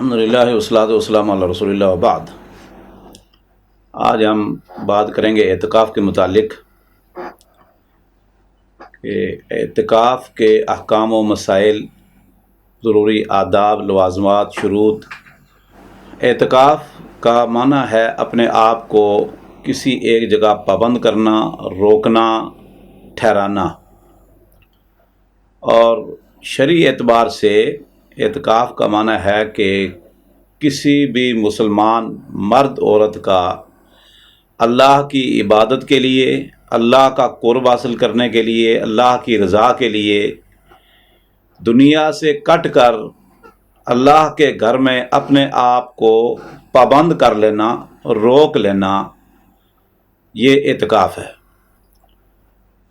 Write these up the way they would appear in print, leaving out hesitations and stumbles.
الحمدللہ والصلاۃ والسلام علی رسول اللہ وبعد۔ آج ہم بات کریں گے اعتکاف کے متعلق کہ اعتکاف کے احکام و مسائل، ضروری آداب، لوازمات، شروط۔ اعتکاف کا معنی ہے اپنے آپ کو کسی ایک جگہ پابند کرنا، روکنا، ٹھہرانا، اور شرعی اعتبار سے اعتکاف کا معنی ہے کہ کسی بھی مسلمان مرد عورت کا اللہ کی عبادت کے لیے، اللہ کا قرب حاصل کرنے کے لیے، اللہ کی رضا کے لیے دنیا سے کٹ کر اللہ کے گھر میں اپنے آپ کو پابند کر لینا، روک لینا، یہ اعتکاف ہے۔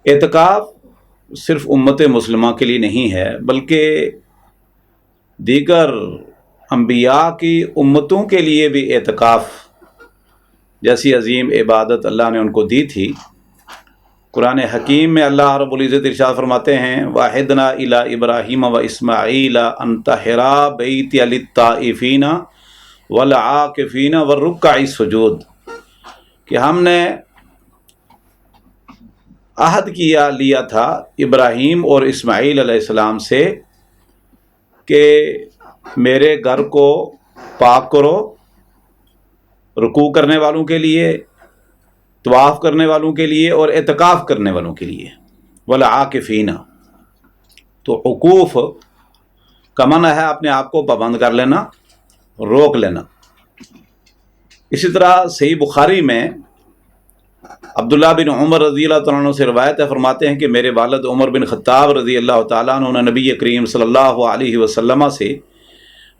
اعتکاف صرف امت مسلمہ کے لیے نہیں ہے، بلکہ دیگر انبیاء کی امتوں کے لیے بھی اعتکاف جیسی عظیم عبادت اللہ نے ان کو دی تھی۔ قرآن حکیم میں اللہ رب العزت ارشاد فرماتے ہیں وَعَهِدْنَا إِلَىٰ إِبْرَاهِيمَ وَإِسْمَاعِيلَ أَن طَهِّرَا بَيْتِيَ لِلطَّائِفِينَ وَالْعَاكِفِينَ وَالرُّكَّعِ السُّجُودِ کہ ہم نے عہد لیا تھا ابراہیم اور اسماعیل علیہ السلام سے کہ میرے گھر کو پاک کرو رکوع کرنے والوں کے لیے، طواف کرنے والوں کے لیے اور اعتکاف کرنے والوں کے لیے۔ والعاکفین، تو عکوف کا معنی ہے اپنے آپ کو پابند کر لینا، روک لینا۔ اسی طرح صحیح بخاری میں عبداللہ بن عمر رضی اللہ تعالیٰ عنہ سے روایت ہے، فرماتے ہیں کہ میرے والد عمر بن خطاب رضی اللہ تعالیٰ عنہ نے نبی کریم صلی اللہ علیہ وسلم سے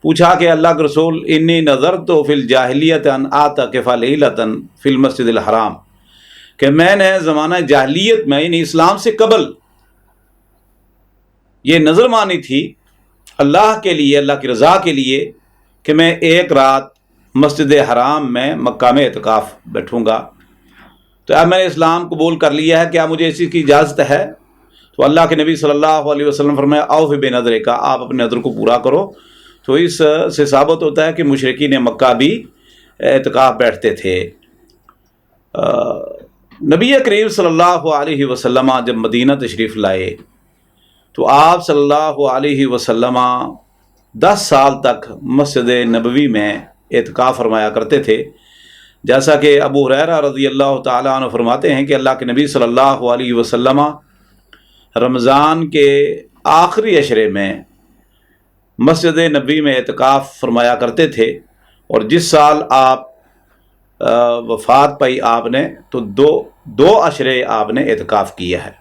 پوچھا کہ اللہ کے رسول انی نظرت فی الجاہلیت ان اعتکف لیلۃ فی المسجد الحرام، کہ میں نے زمانہ جاہلیت میں یعنی اسلام سے قبل یہ نظر مانی تھی اللہ کے لیے، اللہ کی رضا کے لیے، کہ میں ایک رات مسجد حرام میں مکہ میں اعتکاف بیٹھوں گا۔ تو اب میں نے اسلام قبول کر لیا ہے، کیا مجھے اسی کی اجازت ہے؟ تو اللہ کے نبی صلی اللہ علیہ وسلم فرمایا اوف بنظرک، آپ اپنے نظر کو پورا کرو۔ تو اس سے ثابت ہوتا ہے کہ مشرکین مکہ بھی اعتکاف بیٹھتے تھے۔ نبی کریم صلی اللہ علیہ وسلم جب مدینہ تشریف لائے تو آپ صلی اللہ علیہ وسلم 10 سال تک مسجد نبوی میں اعتکاف فرمایا کرتے تھے، جیسا کہ ابو ہریرہ رضی اللہ تعالیٰ عنہ فرماتے ہیں کہ اللہ کے نبی صلی اللہ علیہ وسلم رمضان کے آخری عشرے میں مسجد نبوی میں اعتکاف فرمایا کرتے تھے، اور جس سال آپ وفات پائی آپ نے تو دو عشرے آپ نے اعتکاف کیا ہے۔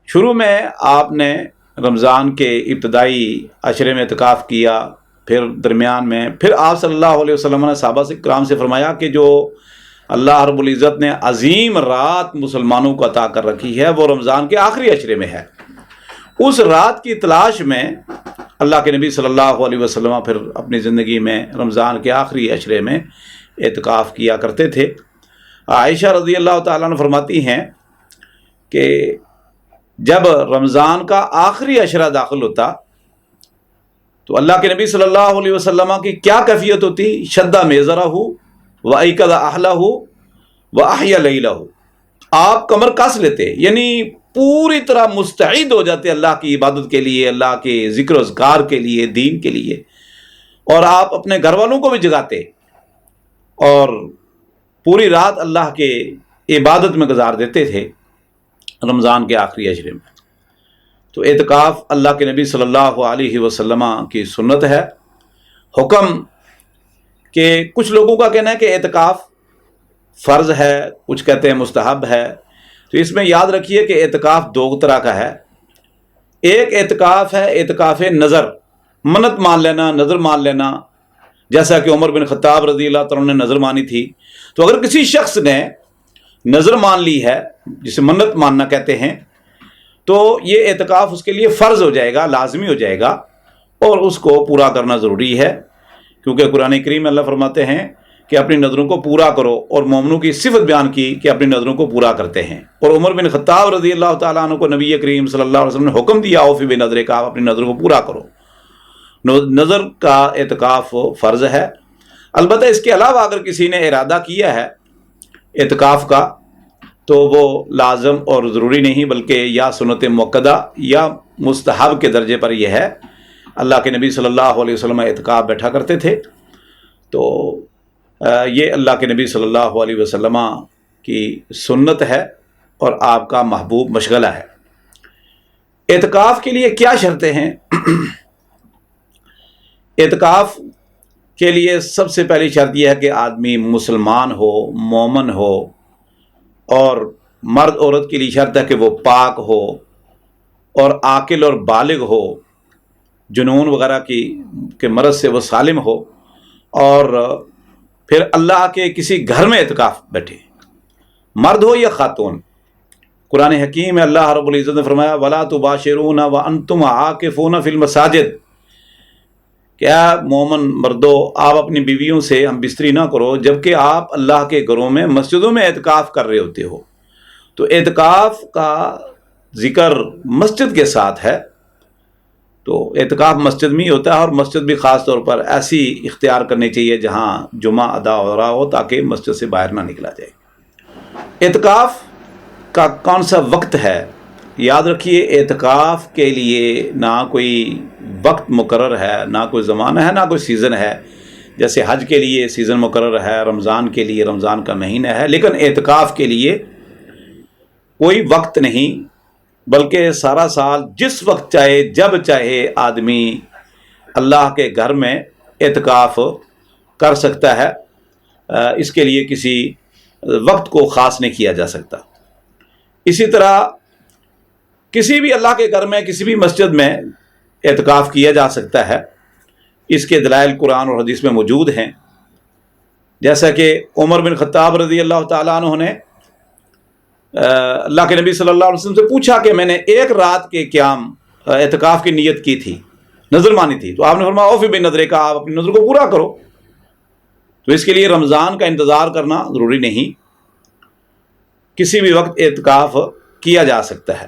شروع میں آپ نے رمضان کے ابتدائی عشرے میں اعتکاف کیا، پھر درمیان میں، پھر آپ صلی اللہ علیہ وسلم نے صحابہ کرام سے فرمایا کہ جو اللہ رب العزت نے عظیم رات مسلمانوں کو عطا کر رکھی ہے وہ رمضان کے آخری عشرے میں ہے۔ اس رات کی تلاش میں اللہ کے نبی صلی اللہ علیہ وسلم پھر اپنی زندگی میں رمضان کے آخری عشرے میں اعتکاف کیا کرتے تھے۔ عائشہ رضی اللہ تعالیٰ عنہ فرماتی ہیں کہ جب رمضان کا آخری عشرہ داخل ہوتا تو اللہ کے نبی صلی اللہ علیہ وسلم کی کیا کیفیت ہوتی؟ شدہ میزرہ وَأَيْقَظَ أَهْلَهُ وَأَحْيَا لَيْلَهُ، آپ کمر کس لیتے، یعنی پوری طرح مستعد ہو جاتے اللہ کی عبادت کے لیے، اللہ کے ذکر و اذکار کے لیے، دین کے لیے، اور آپ اپنے گھر والوں کو بھی جگاتے اور پوری رات اللہ کے عبادت میں گزار دیتے تھے رمضان کے آخری عشرے میں۔ تو اعتکاف اللہ کے نبی صلی اللہ علیہ وسلم کی سنت ہے۔ حکم کہ کچھ لوگوں کا کہنا ہے کہ اعتکاف فرض ہے، کچھ کہتے ہیں مستحب ہے۔ تو اس میں یاد رکھیے کہ اعتکاف 2 طرح کا ہے۔ ایک اعتکاف ہے اعتکاف نظر، منت مان لینا، نظر مان لینا، جیسا کہ عمر بن خطاب رضی اللہ تعالیٰ نے نظر مانی تھی۔ تو اگر کسی شخص نے نظر مان لی ہے، جسے منت ماننا کہتے ہیں، تو یہ اعتکاف اس کے لیے فرض ہو جائے گا، لازمی ہو جائے گا، اور اس کو پورا کرنا ضروری ہے، کیونکہ قرآن کریم میں اللہ فرماتے ہیں کہ اپنی نظروں کو پورا کرو، اور مومنوں کی صفت بیان کی کہ اپنی نظروں کو پورا کرتے ہیں۔ اور عمر بن خطاب رضی اللہ تعالیٰ عنہ کو نبی کریم صلی اللہ علیہ وسلم نے حکم دیا اوفی بنظرک، آپ اپنی نظروں کو پورا کرو۔ نظر کا اعتکاف فرض ہے۔ البتہ اس کے علاوہ اگر کسی نے ارادہ کیا ہے اعتکاف کا تو وہ لازم اور ضروری نہیں، بلکہ یا سنت مؤکدہ یا مستحب کے درجے پر یہ ہے۔ اللہ کے نبی صلی اللہ علیہ وسلم اعتکاف بیٹھا کرتے تھے، تو یہ اللہ کے نبی صلی اللہ علیہ وسلم کی سنت ہے اور آپ کا محبوب مشغلہ ہے۔ اعتکاف کے لیے کیا شرطیں ہیں؟ اعتکاف کے لیے سب سے پہلی شرط یہ ہے کہ آدمی مسلمان ہو، مومن ہو، اور مرد عورت کے لیے شرط ہے کہ وہ پاک ہو اور عاقل اور بالغ ہو، جنون وغیرہ کے مرض سے وہ سالم ہو، اور پھر اللہ کے کسی گھر میں اعتکاف بیٹھے، مرد ہو یا خاتون۔ قرآن حکیم میں اللہ رب العزت نے فرمایا وَلَا تُبَاشِرُونَ وَأَنْتُمْ عَاكِفُونَ فِي الْمَسَاجِدِ، کیا مومن مردوں آپ اپنی بیویوں سے ہم بستری نہ کرو جبکہ آپ اللہ کے گھروں میں مسجدوں میں اعتکاف کر رہے ہوتے ہو۔ تو اعتکاف کا ذکر مسجد کے ساتھ ہے، تو اعتکاف مسجد میں ہی ہوتا ہے، اور مسجد بھی خاص طور پر ایسی اختیار کرنی چاہیے جہاں جمعہ ادا ہو رہا ہو تاکہ مسجد سے باہر نہ نکلا جائے۔ اعتکاف کا کون سا وقت ہے؟ یاد رکھیے اعتکاف کے لیے نہ کوئی وقت مقرر ہے، نہ کوئی زمانہ ہے، نہ کوئی سیزن ہے۔ جیسے حج کے لیے سیزن مقرر ہے، رمضان کے لیے رمضان کا مہینہ ہے، لیکن اعتکاف کے لیے کوئی وقت نہیں، بلکہ سارا سال جس وقت چاہے جب چاہے آدمی اللہ کے گھر میں اعتکاف کر سکتا ہے۔ اس کے لیے کسی وقت کو خاص نہیں کیا جا سکتا۔ اسی طرح کسی بھی اللہ کے گھر میں کسی بھی مسجد میں اعتکاف کیا جا سکتا ہے، اس کے دلائل قرآن اور حدیث میں موجود ہیں۔ جیسا کہ عمر بن خطاب رضی اللہ تعالیٰ عنہ نے اللہ کے نبی صلی اللہ علیہ وسلم سے پوچھا کہ میں نے ایک رات کے قیام اعتکاف کی نیت کی تھی، نظر مانی تھی، تو آپ نے فرمایا اوفی بنظرے کا، آپ اپنی نظر کو پورا کرو۔ تو اس کے لیے رمضان کا انتظار کرنا ضروری نہیں، کسی بھی وقت اعتکاف کیا جا سکتا ہے۔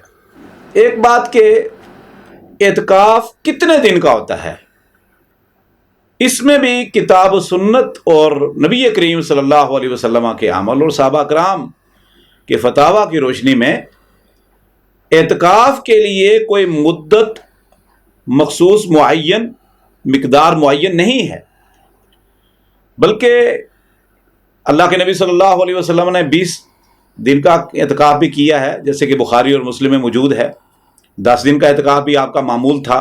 ایک بات کہ اعتکاف کتنے دن کا ہوتا ہے، اس میں بھی کتاب و سنت اور نبی کریم صلی اللہ علیہ وسلم کے عمل اور صحابہ کرام کے فتاویٰ کی روشنی میں اعتکاف کے لیے کوئی مدت مخصوص معین، مقدار معین نہیں ہے، بلکہ اللہ کے نبی صلی اللہ علیہ وسلم نے 20 دن کا اعتکاف بھی کیا ہے، جیسے کہ بخاری اور مسلم میں موجود ہے۔ 10 دن کا اعتکاف بھی آپ کا معمول تھا،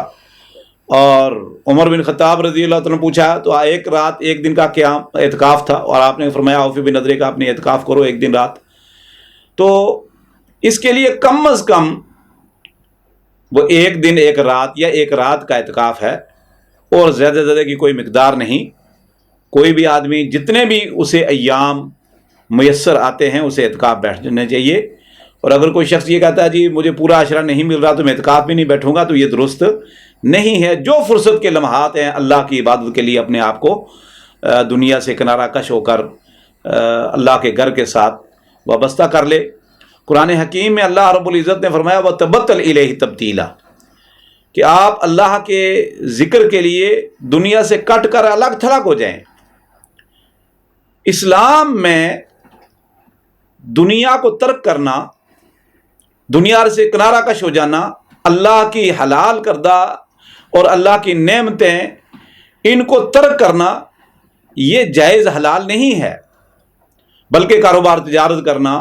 اور عمر بن خطاب رضی اللہ عنہ نے پوچھا تو ایک رات ایک دن کا قیام اعتکاف تھا، اور آپ نے فرمایا اوفی بنظرے کا، اپنی اعتکاف کرو ایک دن رات۔ تو اس کے لیے کم از کم وہ ایک دن ایک رات یا ایک رات کا اعتکاف ہے، اور زیادہ سے زیادہ کی کوئی مقدار نہیں۔ کوئی بھی آدمی جتنے بھی اسے ایام میسر آتے ہیں اسے اعتکاف بیٹھنا چاہیے، اور اگر کوئی شخص یہ کہتا ہے جی مجھے پورا عشرہ نہیں مل رہا تو میں اعتکاف بھی نہیں بیٹھوں گا، تو یہ درست نہیں ہے۔ جو فرصت کے لمحات ہیں اللہ کی عبادت کے لیے اپنے آپ کو دنیا سے کنارہ کش ہو کر اللہ کے گھر کے ساتھ وابستہ کر لے۔ قرآن حکیم میں اللہ رب العزت نے فرمایا وَتَبَتَّلْ إِلَيْهِ تَبْتِيلًا، کہ آپ اللہ کے ذکر کے لیے دنیا سے کٹ کر الگ تھلگ ہو جائیں۔ اسلام میں دنیا کو ترک کرنا، دنیا سے کنارہ کش ہو جانا، اللہ کی حلال کردہ اور اللہ کی نعمتیں ان کو ترک کرنا یہ جائز حلال نہیں ہے، بلکہ کاروبار تجارت کرنا،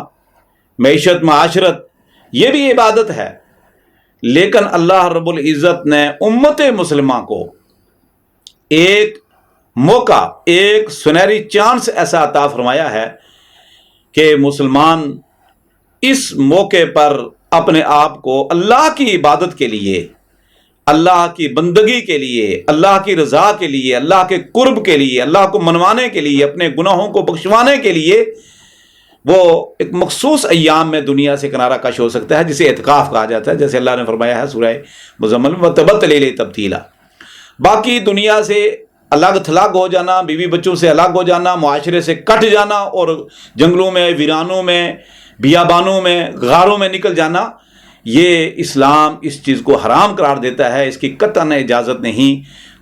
معیشت معاشرت یہ بھی عبادت ہے۔ لیکن اللہ رب العزت نے امت مسلمہ کو ایک موقع، ایک سنہری چانس ایسا عطا فرمایا ہے کہ مسلمان اس موقع پر اپنے آپ کو اللہ کی عبادت کے لیے، اللہ کی بندگی کے لیے، اللہ کی رضا کے لیے، اللہ کے قرب کے لیے، اللہ کو منوانے کے لیے، اپنے گناہوں کو بخشوانے کے لیے وہ ایک مخصوص ایام میں دنیا سے کنارہ کش ہو سکتا ہے، جسے اعتکاف کہا جاتا ہے، جیسے اللہ نے فرمایا ہے سورہ مزمل میں وَتَبَتَّلْ إِلَيْهِ تَبْتِيلًا۔ باقی دنیا سے الگ تھلگ ہو جانا، بیوی بچوں سے الگ ہو جانا، معاشرے سے کٹ جانا، اور جنگلوں میں، ویرانوں میں، بیابانوں میں، غاروں میں نکل جانا، یہ اسلام اس چیز کو حرام قرار دیتا ہے، اس کی قطعاً اجازت نہیں۔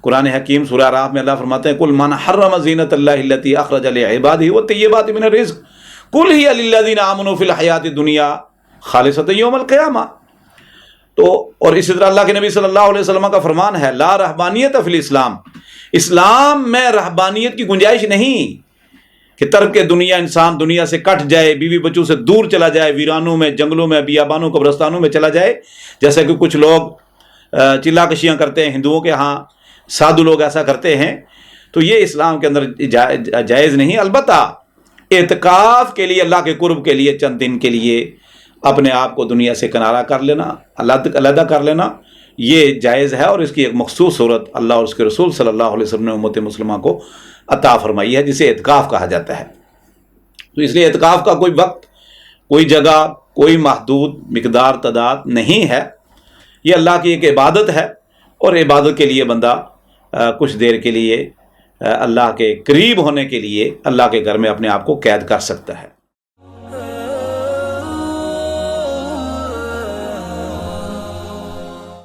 قرآن حکیم سورہ اعراف میں اللہ فرماتے ہیں کل من حرم زینت اللہ التی اخرج لعبادہ والطیبات من الرزق قل ہی للذین آمنوا فی الحیات الدنیا خالصۃ یوم القیامہ. تو اور اسی طرح اللہ کے نبی صلی اللہ علیہ وسلم کا فرمان ہے لا رہبانیت فی الاسلام، اسلام میں رہبانیت کی گنجائش نہیں کہ ترک دنیا، انسان دنیا سے کٹ جائے، بیوی بچوں سے دور چلا جائے، ویرانوں میں، جنگلوں میں، بیابانوں، قبرستانوں میں چلا جائے، جیسے کہ کچھ لوگ چلا کشیاں کرتے ہیں ہندوؤں کے ہاں، سادھو لوگ ایسا کرتے ہیں. تو یہ اسلام کے اندر جائز نہیں. البتہ اعتکاف کے لیے، اللہ کے قرب کے لیے چند دن کے لیے اپنے آپ کو دنیا سے کنارہ کر لینا، علیحدہ کر لینا، یہ جائز ہے، اور اس کی ایک مخصوص صورت اللہ اور اس کے رسول صلی اللہ علیہ وسلم نے امت مسلمہ کو عطا فرمائی ہے، جسے اعتکاف کہا جاتا ہے. تو اس لیے اعتکاف کا کوئی وقت، کوئی جگہ، کوئی محدود مقدار، تعداد نہیں ہے. یہ اللہ کی ایک عبادت ہے، اور عبادت کے لیے بندہ کچھ دیر کے لیے اللہ کے قریب ہونے کے لیے اللہ کے گھر میں اپنے آپ کو قید کر سکتا ہے.